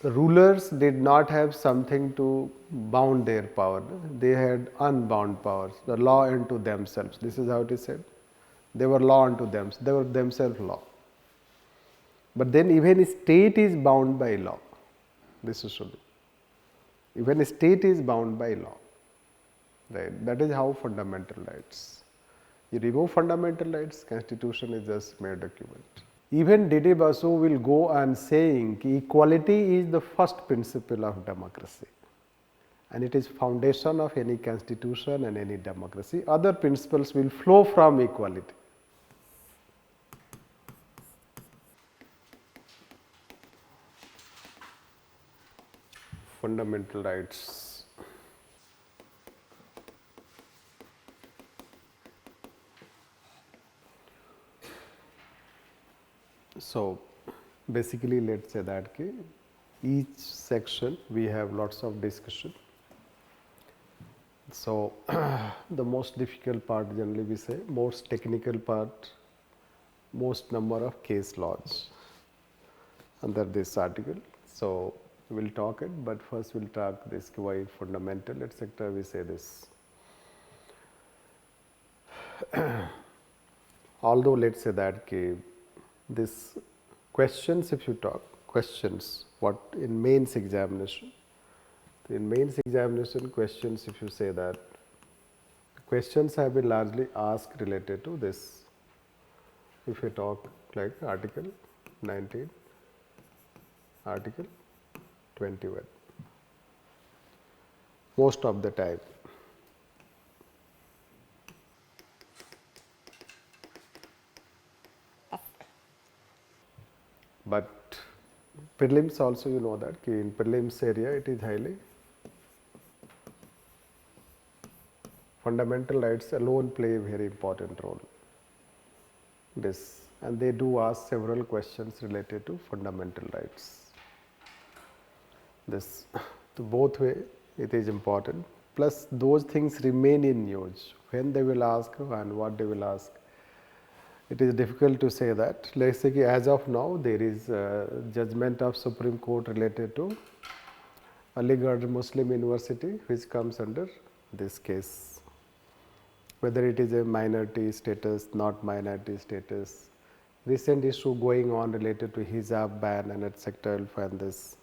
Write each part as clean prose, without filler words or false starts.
Rulers did not have something to bound their power. They had unbound powers, the law unto themselves. This is how it is said. They were law unto them. They were themselves law. But then even state is bound by law. This is true. Even state is bound by law. Right? That is how fundamental rights. You remove fundamental rights, constitution is just mere document. Even D.D. Basu will go on saying equality is the first principle of democracy, and it is foundation of any constitution and any democracy. Other principles will flow from equality. Fundamental rights. So, basically let us say that each section we have lots of discussion. So, the most difficult part generally we say, most technical part, most number of case laws under this article. So, we will talk it, but first we will talk this why fundamental etc. we say this. Although let us say that this questions, if you talk questions, what in mains examination, in mains examination questions, if you say that questions have been largely asked related to this. If you talk like article 19, article 21, most of the time. But prelims also, you know that in prelims area it is highly fundamental rights alone play a very important role. This, and they do ask several questions related to fundamental rights. This, to both way it is important. Plus those things remain in news. When they will ask and what they will ask, it is difficult to say that. Let us say as of now there is a judgment of Supreme Court related to Aligarh Muslim University, which comes under this case. Whether it is a minority status, not minority status. Recent issue going on related to hijab ban and etc. will find this.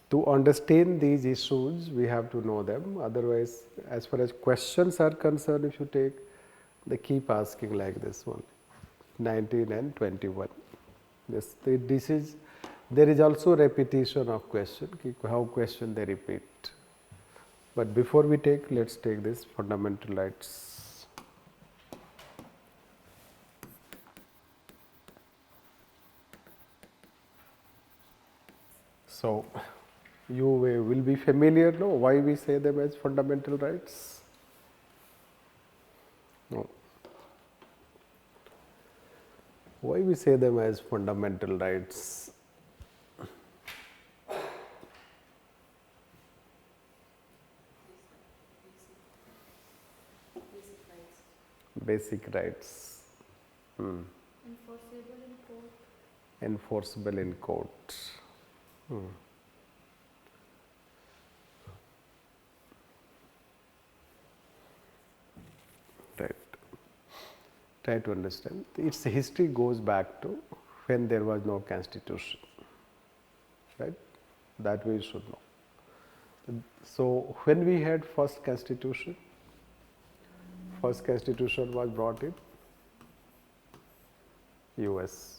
To understand these issues, we have to know them. Otherwise, as far as questions are concerned, if you take, they keep asking like this one. 19 and 21. This is, there is also repetition of question, how question they repeat. But before we take, let us take this fundamental rights. So, you will be familiar, no, why we say them as fundamental rights? No. Why we say them as fundamental rights? Basic rights. Enforceable in court. Enforceable in court. Right. Try to understand. Its history goes back to when there was no constitution. Right? That we should know. So, when we had first constitution was brought in US.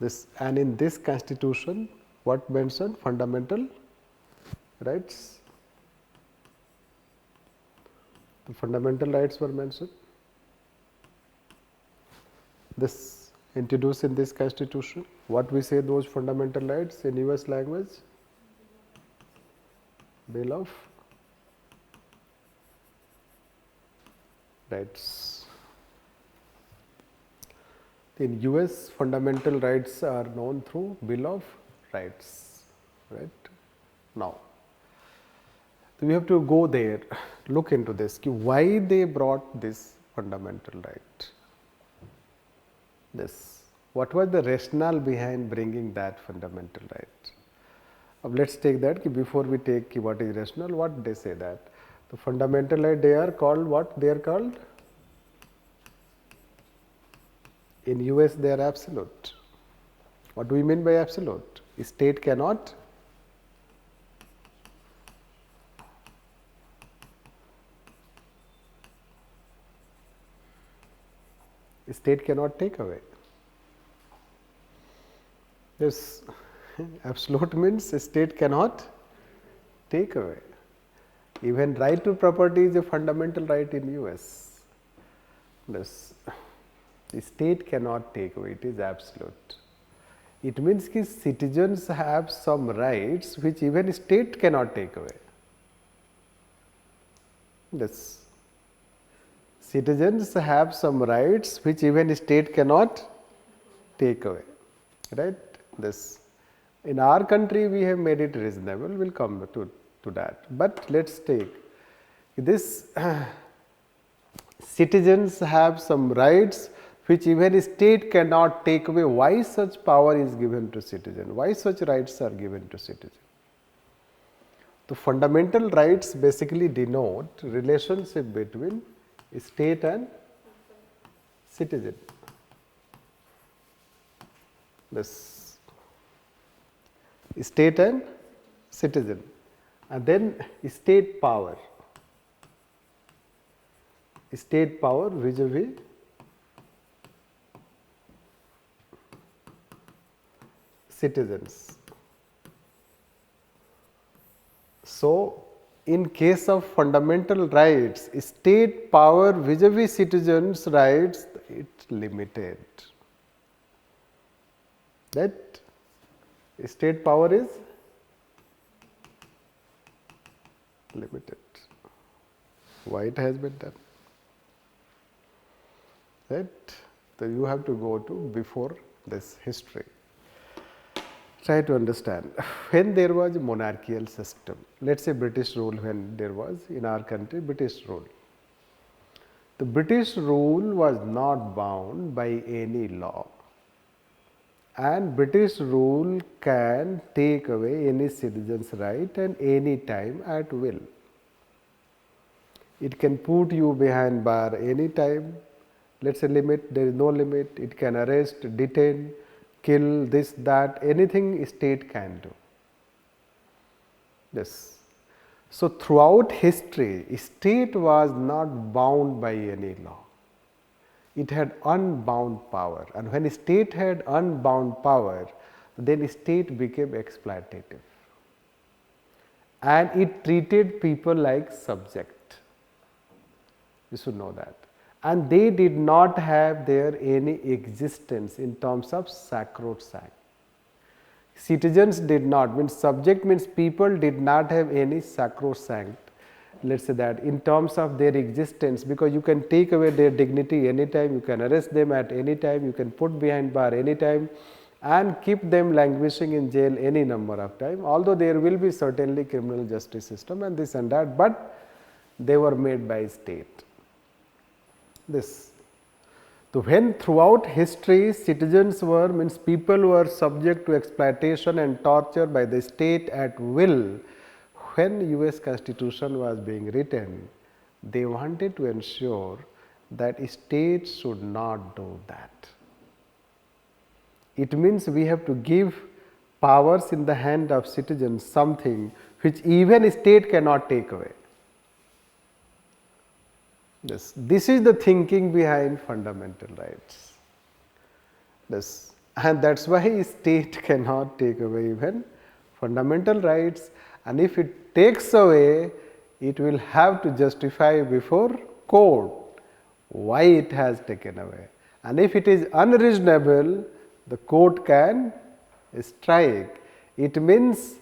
This and in this constitution, what mentioned? Fundamental rights. The fundamental rights were mentioned. This introduced in this constitution. What we say those fundamental rights in US language? Bill of Rights. In US, fundamental rights are known through Bill of Rights. Right? Now, So we have to go there, look into this, why they brought this fundamental right. This, what was the rationale behind bringing that fundamental right? Let's take that, before we take what is rational, what they say that the fundamental right, they are called what? They are called, in US they are absolute. What do we mean by absolute? State cannot take away. This absolute means state cannot take away. Even right to property is a fundamental right in US. This, the state cannot take away, it is absolute. It means that citizens have some rights which even state cannot take away. This, citizens have some rights which even state cannot take away, right? This, in our country we have made it reasonable, we will come to that, but let us take this citizens have some rights which even state cannot take away. Why such power is given to citizen? Why such rights are given to citizen? The fundamental rights basically denote relationship between state and citizen. This, state and citizen, and then state power vis-a-vis citizens. So, in case of fundamental rights, state power vis-a-vis citizens' rights, it's limited. That state power is limited. Why it has been done? Right? So you have to go to before this history. Try to understand. When there was a monarchical system, let us say British rule, when there was in our country British rule. The British rule was not bound by any law, and British rule can take away any citizen's right and any time at will. It can put you behind bar any time. Let us say limit, there is no limit. It can arrest, detain, kill, this, that, anything state can do. Yes. So, throughout history, state was not bound by any law. It had unbound power, and when state had unbound power, then state became exploitative, and it treated people like subject. You should know that. And they did not have their any existence in terms of sacrosanct. Citizens did not, means subject means people did not have any sacrosanct, let us say that, in terms of their existence, because you can take away their dignity anytime, you can arrest them at any time, you can put behind bar any time and keep them languishing in jail any number of time, although there will be certainly criminal justice system and this and that, but they were made by state. This. So, when throughout history citizens were, means people were subject to exploitation and torture by the state at will, when US Constitution was being written, they wanted to ensure that states should not do that. It means we have to give powers in the hand of citizens, something which even state cannot take away. Yes. This is the thinking behind fundamental rights. Yes. And that is why state cannot take away even fundamental rights, and if it takes away, it will have to justify before court why it has taken away, and if it is unreasonable, the court can strike. It means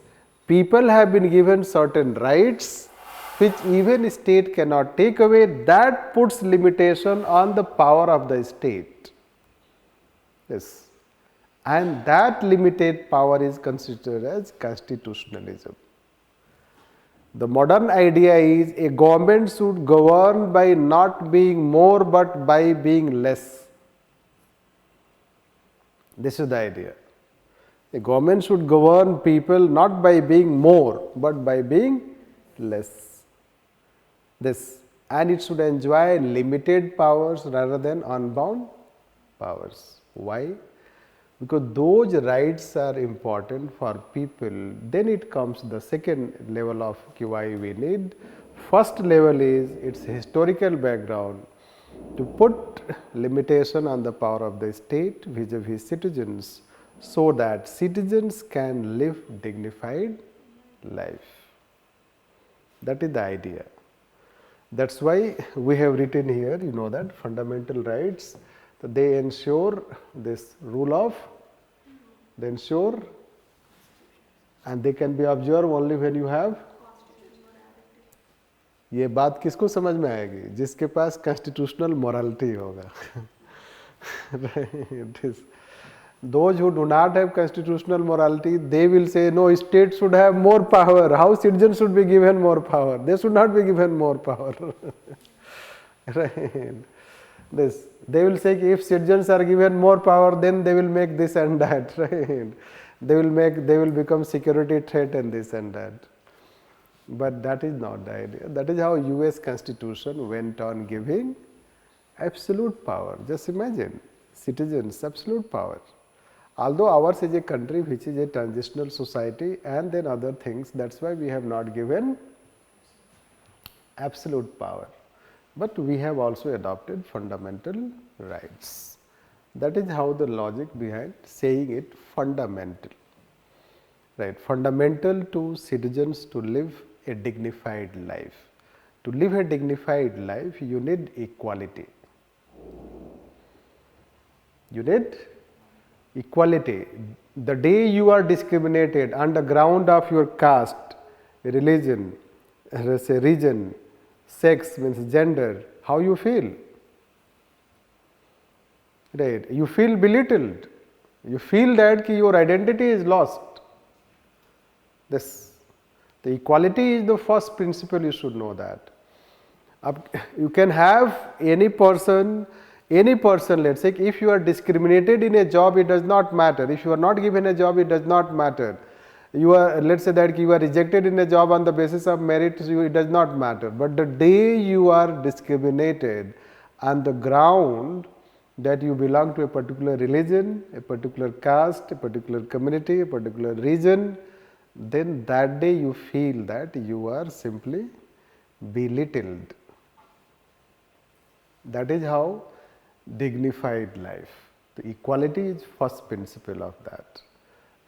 people have been given certain rights which even state cannot take away, that puts limitation on the power of the state. Yes. And that limited power is considered as constitutionalism. The modern idea is a government should govern by not being more but by being less. This is the idea. A government should govern people not by being more but by being less. This, and it should enjoy limited powers rather than unbound powers. Why? Because those rights are important for people. Then it comes the second level of why we need. First level is its historical background to put limitation on the power of the state vis-a-vis citizens, so that citizens can live dignified life. That is the idea. That is why we have written here, you know, that fundamental rights, they ensure this rule of, they ensure, and they can be observed only when you have. ये बात किसको समझ में आएगी? जिसके पास constitutional morality होगा. Those who do not have constitutional morality, they will say, no, state should have more power. How citizens should be given more power? They should not be given more power. Right? This, they will say, if citizens are given more power, then they will make this and that. Right? They will become security threat and this and that. But that is not the idea. That is how US Constitution went on giving absolute power. Just imagine, citizens, absolute power. Although ours is a country which is a transitional society and then other things, that is why we have not given absolute power. But we have also adopted fundamental rights. That is how the logic behind saying it fundamental. Right, fundamental to citizens to live a dignified life. To live a dignified life, you need equality. You need equality. The day you are discriminated on the ground of your caste, religion, region, sex, means gender, how you feel? Right, you feel belittled. You feel that your identity is lost. This, the equality is the first principle, you should know that. You can have any person, let us say, if you are discriminated in a job, it does not matter. If you are not given a job, it does not matter. You are, let us say that you are rejected in a job on the basis of merit, it does not matter. But the day you are discriminated on the ground that you belong to a particular religion, a particular caste, a particular community, a particular region, then that day you feel that you are simply belittled. That is how dignified life. The equality is first principle of that,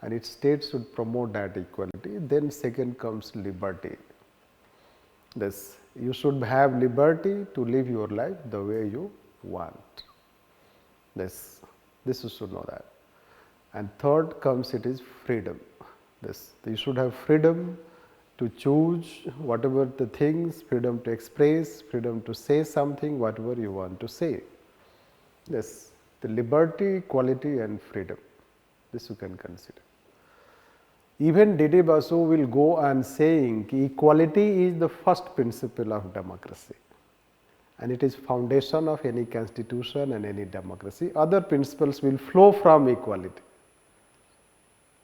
and its state should promote that equality. Then second comes liberty. This, you should have liberty to live your life the way you want. This you should know that. And third comes, it is freedom. This, you should have freedom to choose whatever the things, freedom to express, freedom to say something, whatever you want to say. Yes, the liberty, equality and freedom, this you can consider. Even D.D. Basu will go on saying equality is the first principle of democracy, and it is foundation of any constitution and any democracy. Other principles will flow from equality.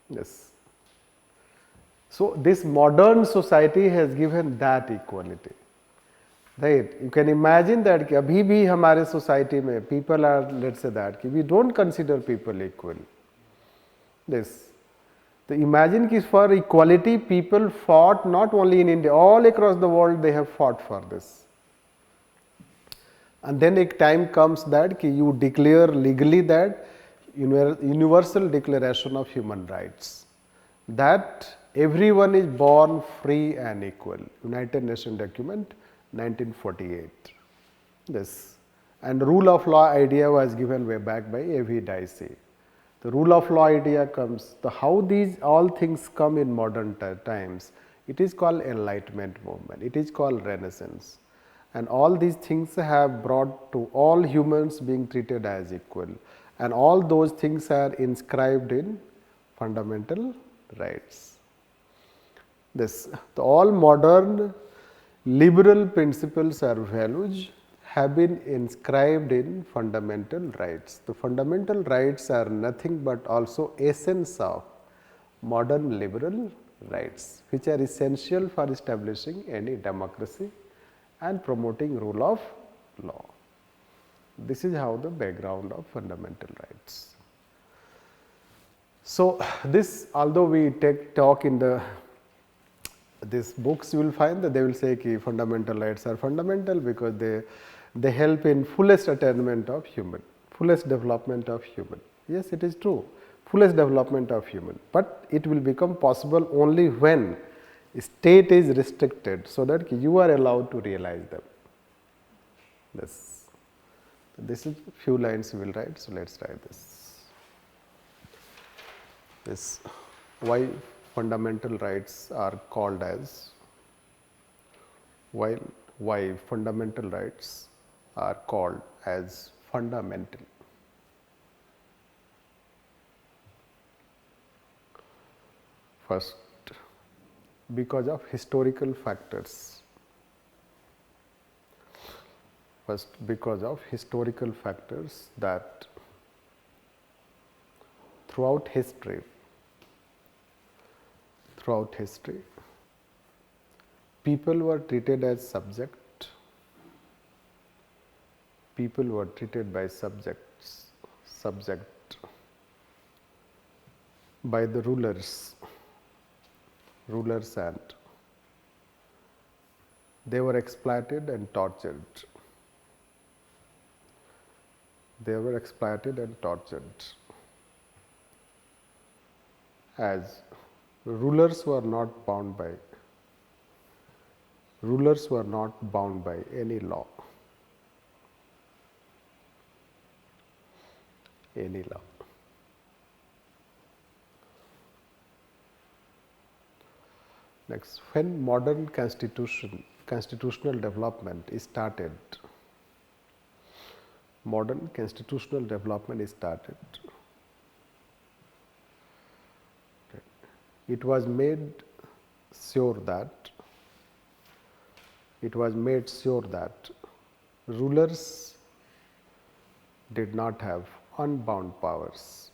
Yes. So, this modern society has given that equality, right? You can imagine that कि अभी भी हमारे society में people are, let's say that कि we don't consider people equal. This, so imagine कि for equality people fought not only in India, all across the world they have fought for this. And then a time comes that कि you declare legally that universal declaration of human rights, that everyone is born free and equal. United Nations document 1948. This, and rule of law idea was given way back by A.V. Dicey. The rule of law idea comes, the how these all things come in modern times, it is called enlightenment movement, it is called Renaissance, and all these things have brought to all humans being treated as equal, and all those things are inscribed in fundamental rights. this all modern liberal principles or values have been inscribed in fundamental rights. The fundamental rights are nothing but also essence of modern liberal rights, which are essential for establishing any democracy and promoting rule of law. This is how the background of fundamental rights. So, this although we talk in the these books, you will find that they will say that fundamental rights are fundamental because they help in fullest attainment of human, fullest development of human. Yes, it is true, fullest development of human, but it will become possible only when state is restricted so that you are allowed to realize them. This is few lines you will write, so let us try this. This why fundamental rights are called as, why fundamental rights are called as fundamental. First, because of historical factors. First, because of historical factors that throughout history, people were treated as subject, people were treated by subject by the rulers and they were exploited and tortured. They were exploited and tortured as rulers were not bound by any law. Next, when modern constitutional development is started, it was made sure that rulers did not have unbound powers.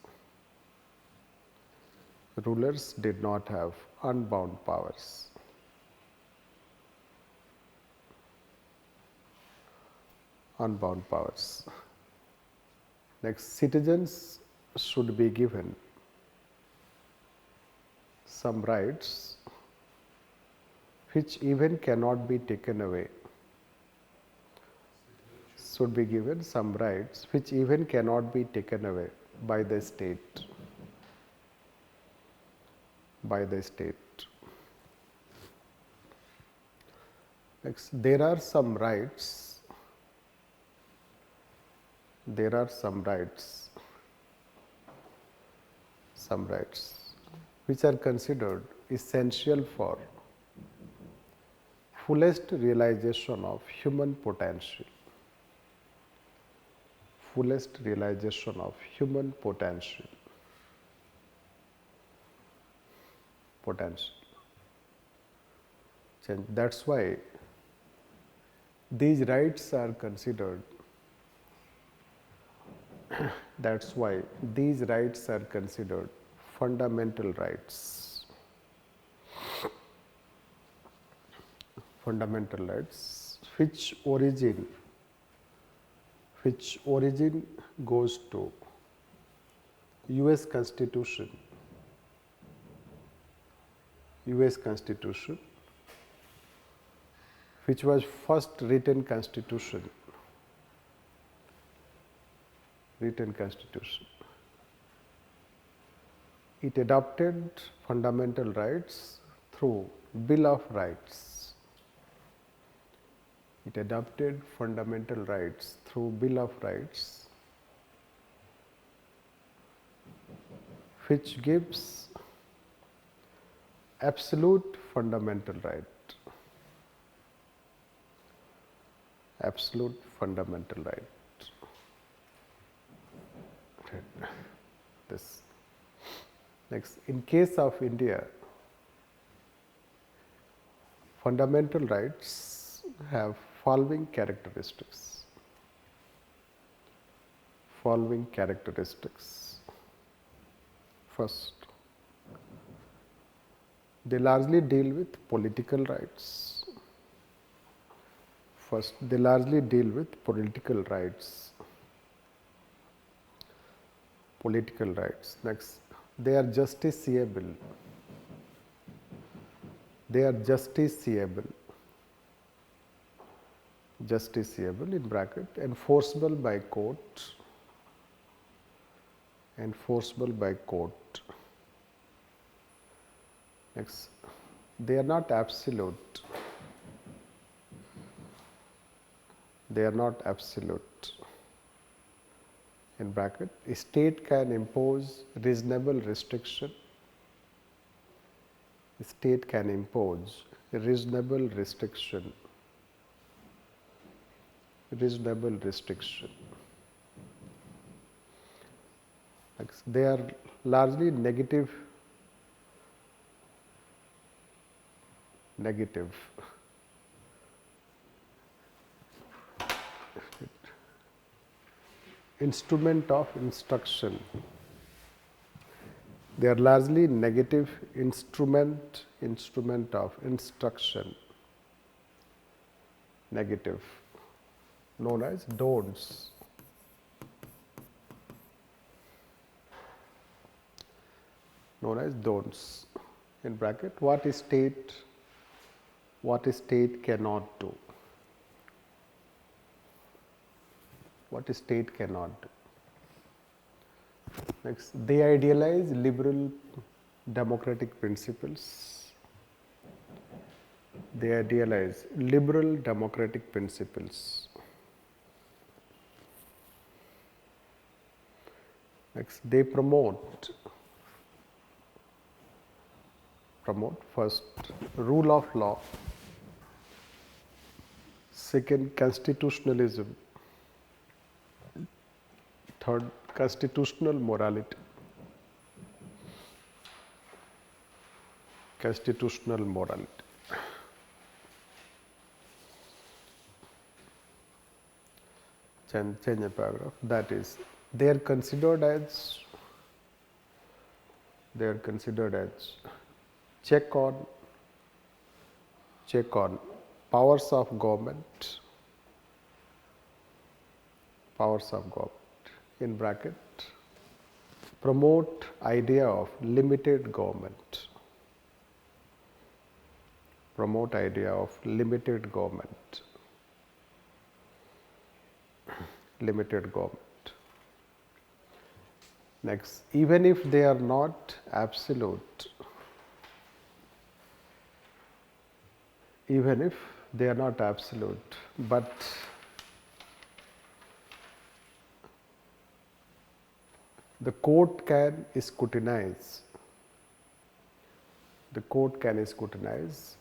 Rulers did not have unbound powers. Next, citizens should be given some rights which even cannot be taken away. Should be given some rights which even cannot be taken away by the state. Next, there are some rights which are considered essential for fullest realization of human potential. That is why these rights are considered fundamental rights. Which origin goes to US Constitution, which was first written constitution. It adopted fundamental rights through Bill of Rights. Which gives absolute fundamental right. This. Next, in case of India, fundamental rights have following characteristics. Following characteristics. First, they largely deal with political rights. First, they largely deal with political rights. Political rights. Next, they are justiciable. They are justiciable. Justiciable in bracket, enforceable by court. Enforceable by court. Next, they are not absolute. They are not absolute. In bracket, a state can impose reasonable restriction. A state can impose reasonable restriction. Reasonable restriction. Next, they are largely negative. Negative. Instrument of instruction. They are largely negative instrument of instruction. Negative. Known as don'ts. Known as don'ts. In bracket, what a state cannot do. What a state cannot do. Next, they idealize liberal democratic principles. They idealize liberal democratic principles. Next, they promote first rule of law, second constitutionalism, third constitutional morality. Constitutional morality. Change a paragraph. That is, they are considered as check on powers of government. Powers of government. In bracket, promote idea of limited government. Promote idea of limited government. Limited government. Next, even if they are not absolute, but the court can scrutinize. The court can scrutinize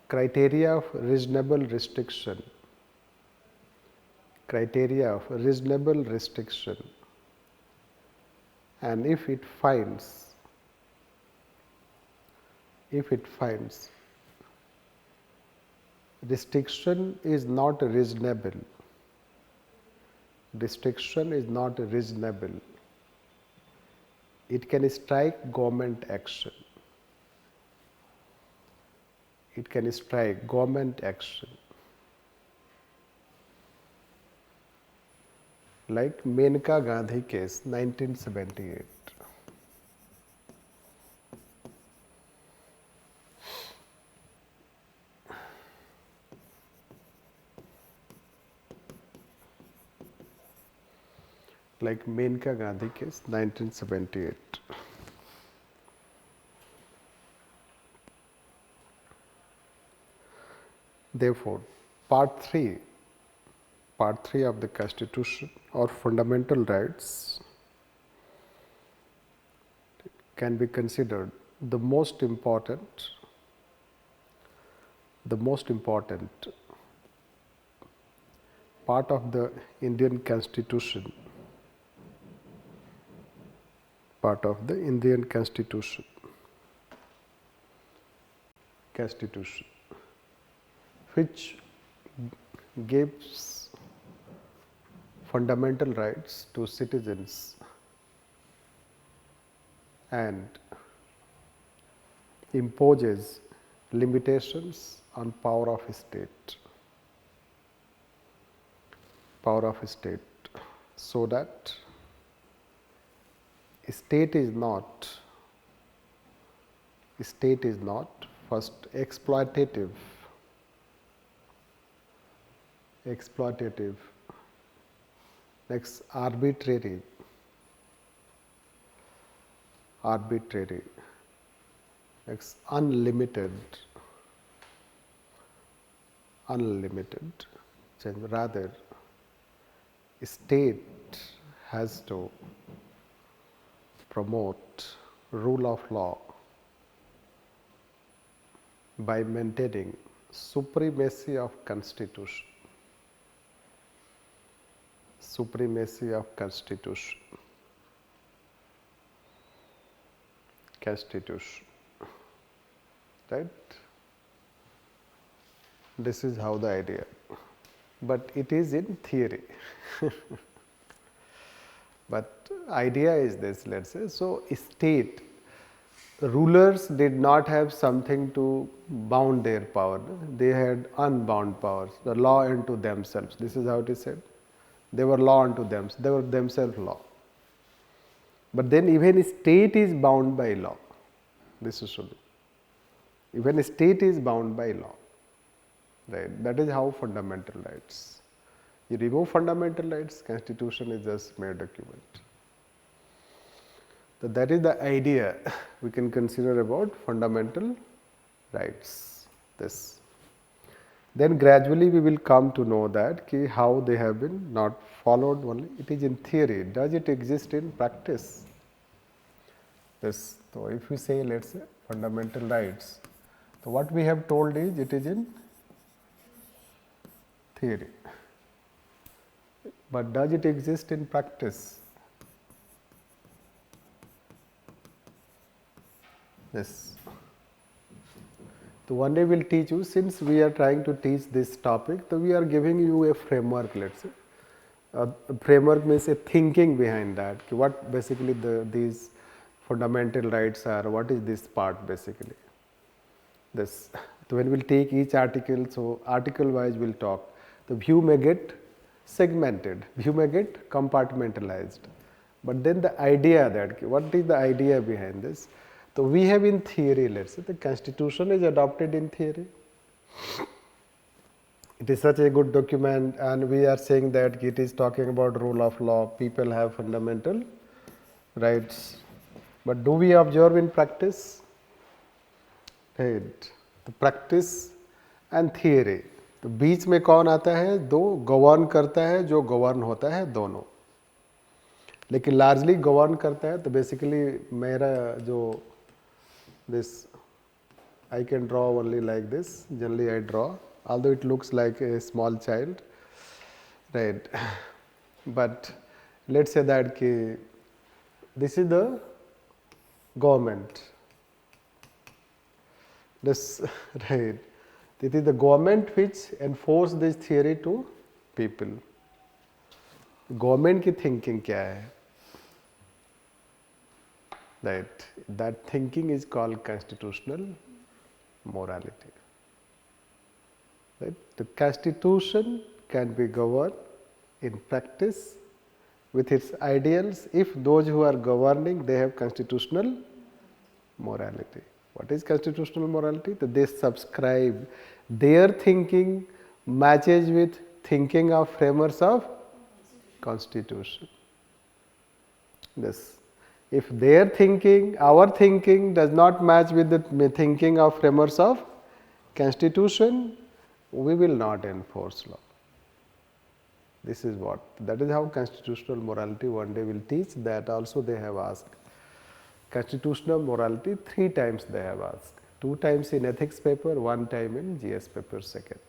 criteria of reasonable restriction. Criteria of reasonable restriction. And if it finds restriction is not reasonable, it can strike government action. It can strike government action. Like Menka Gandhi case, 1978. Like Menka Gandhi case, 1978. Therefore, part 3 of the Constitution or fundamental rights can be considered the most important part of the Indian Constitution. Part of the Indian Constitution. constitution, which gives fundamental rights to citizens and imposes limitations on power of state, so that state is not first exploitative, next arbitrary, next unlimited, rather state has to promote rule of law by maintaining supremacy of constitution, right? This is how the idea, but it is in theory. But idea is this, let us say. So, state rulers did not have something to bound their power, they had unbound powers, the law unto themselves. This is how it is said. They were law unto themselves, they were themselves law. But then even state is bound by law. This is true. Even state is bound by law. Right? That is how fundamental rights. You remove fundamental rights, constitution is just mere document. So that is the idea we can consider about fundamental rights. This. Then gradually we will come to know that how they have been not followed only. It is in theory. Does it exist in practice? This. So if we say, let us say, fundamental rights, so what we have told is it is in theory. But does it exist in practice? Yes. So one day we will teach you, since we are trying to teach this topic, so we are giving you a framework, let us say. A framework means a thinking behind that, what basically these fundamental rights are, what is this part basically. This. So when we will take each article, so article wise we will talk. The view may get segmented, view may get compartmentalized, but then the idea that, what is the idea behind this? So we have in theory, let us say, the constitution is adopted in theory. It is such a good document and we are saying that it is talking about rule of law, people have fundamental rights. But do we observe in practice? Right. The practice and theory. तो बीच में कौन आता है? दो govern करता है, जो govern होता है दोनों. लेकिन लार्जली गवर्न करता है. तो बेसिकली मेरा जो this I can draw only like this. Generally I draw, although it looks like a small child, right? But let's say that this is the government. This right. It is the government which enforce this theory to people. Government की thinking क्या है? That thinking is called constitutional morality. Right? The constitution can be governed in practice with its ideals if those who are governing, they have constitutional morality. What is constitutional morality? That they subscribe, their thinking matches with thinking of framers of constitution. This. If their thinking, our thinking does not match with the thinking of framers of constitution, we will not enforce law. This is what, that is how constitutional morality one day will teach. That also they have asked. Constitutional morality 3 times they have asked. 2 times in ethics paper, 1 time in GS paper second.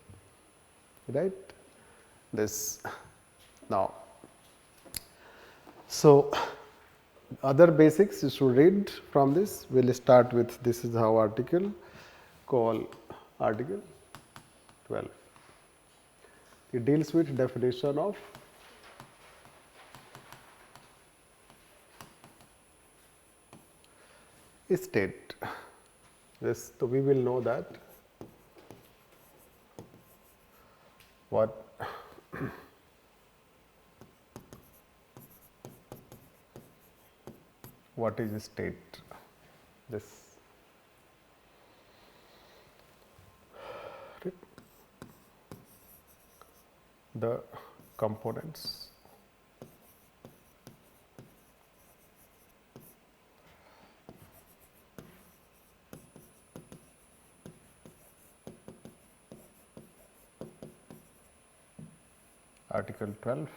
Right? This. Now, so other basics you should read from this. We will start with, this is how article called Article 12. It deals with definition of state. This, so we will know that what what is a state. This the components Article 12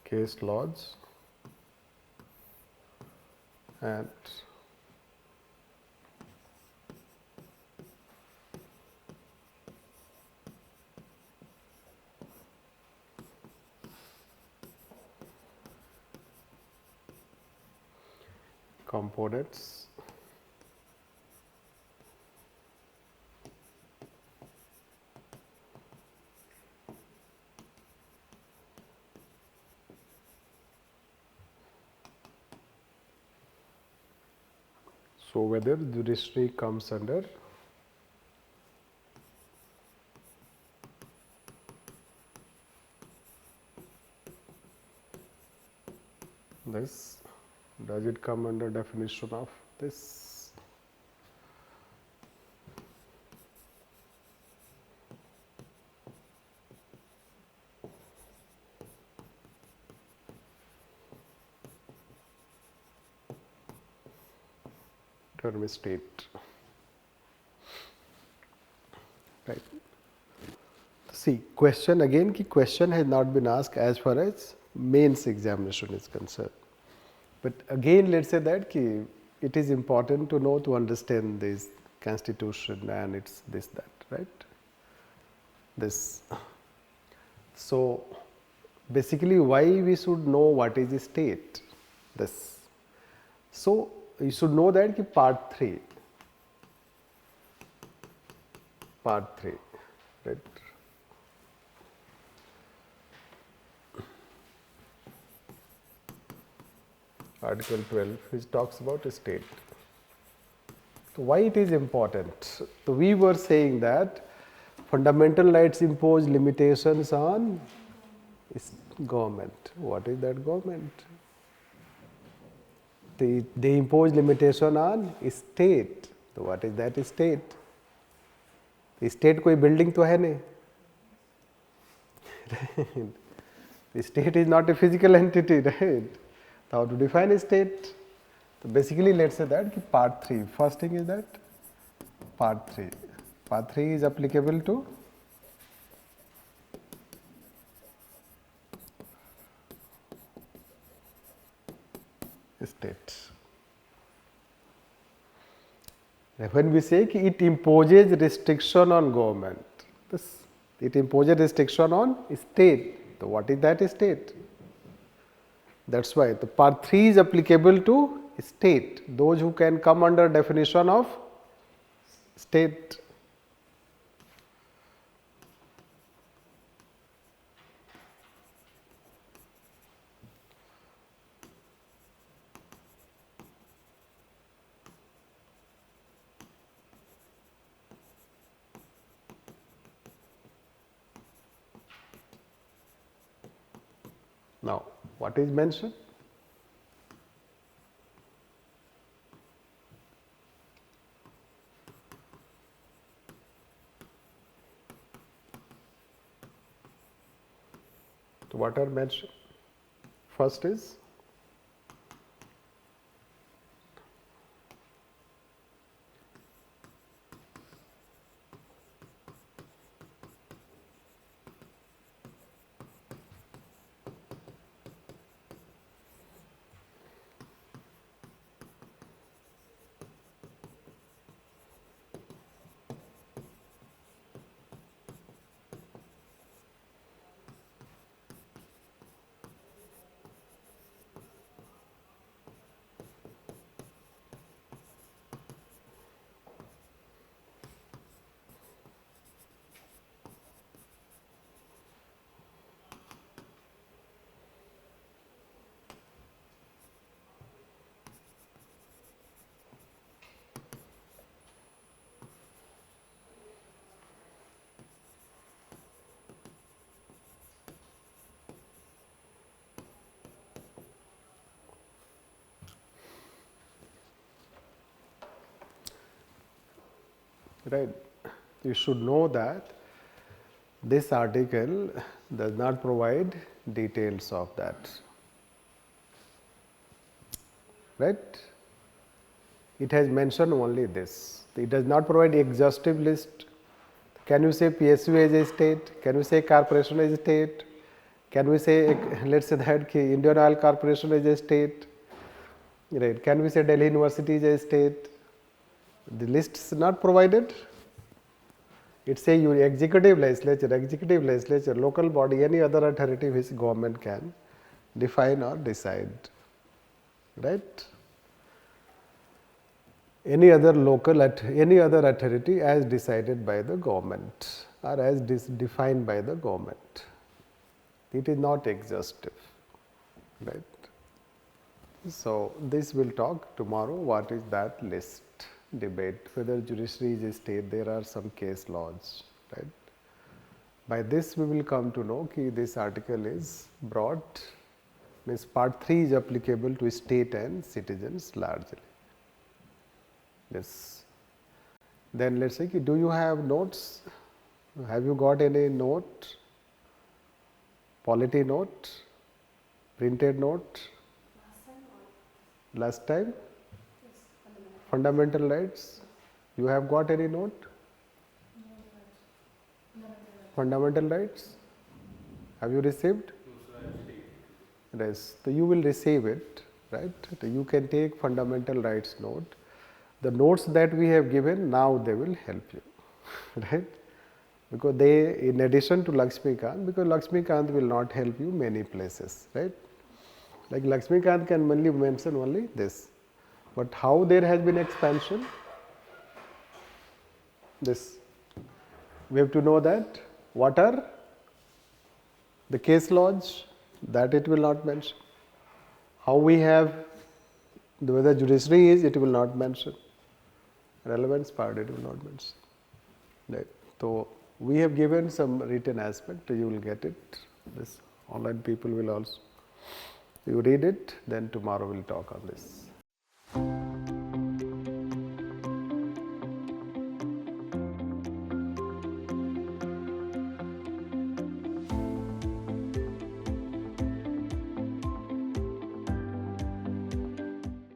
case laws and components so whether judiciary comes under this, does it come under definition of this? Term is state. Right. See, question again, ki question has not been asked as far as mains examination is concerned. But again, let's say that ki it is important to know, to understand this constitution and it's this, that, right? This. So, basically why we should know what is the state? This. So, you should know that ki part 3, right? Article 12 which talks about a state. So, why it is important? So, we were saying that fundamental rights impose limitations on government. What is that government? They impose limitation on state. So, what is that state? State कोई building तो है नहीं. The state is not a physical entity, right? How to define a state? So basically, let's say that part 3. First thing is that part 3. Part 3 is applicable to state. When we say it imposes restriction on government, it imposes restriction on state. So what is that state? That's why the part 3 is applicable to state, those who can come under definition of state. Now, what is mentioned? So, what are mentioned? First is right? You should know that this article does not provide details of that, right? It has mentioned only this. It does not provide exhaustive list. Can you say PSU as a state? Can you say corporation as a state? Can we say, let us say that Indian Oil Corporation is a state? Right. Can we say Delhi University is a state? The list is not provided. It say your executive legislature, local body, any other authority which government can define or decide, right? Any other any other authority as decided by the government or as defined by the government. It is not exhaustive, right? So, this will talk tomorrow what is that list debate, whether judiciary is a state, there are some case laws, right. By this we will come to know that this article is broad, means part 3 is applicable to state and citizens largely. Yes. Then let us say, do you have notes? Have you got any note? Polity note? Printed note? Last time? Fundamental rights. You have got any note? Fundamental rights. Have you received? Yes. So you will receive it, right? You can take fundamental rights note. The notes that we have given, now they will help you, right? Because they, in addition to Lakshmikant, because Lakshmikant will not help you many places, right? Like Lakshmikant can only mention only this. But how there has been expansion? This. We have to know that. What are the case laws? That it will not mention. How we have, whether judiciary is, it will not mention. Relevance part, it will not mention. Right. So, we have given some written aspect, you will get it. This online people will also. You read it, then tomorrow we will talk on this.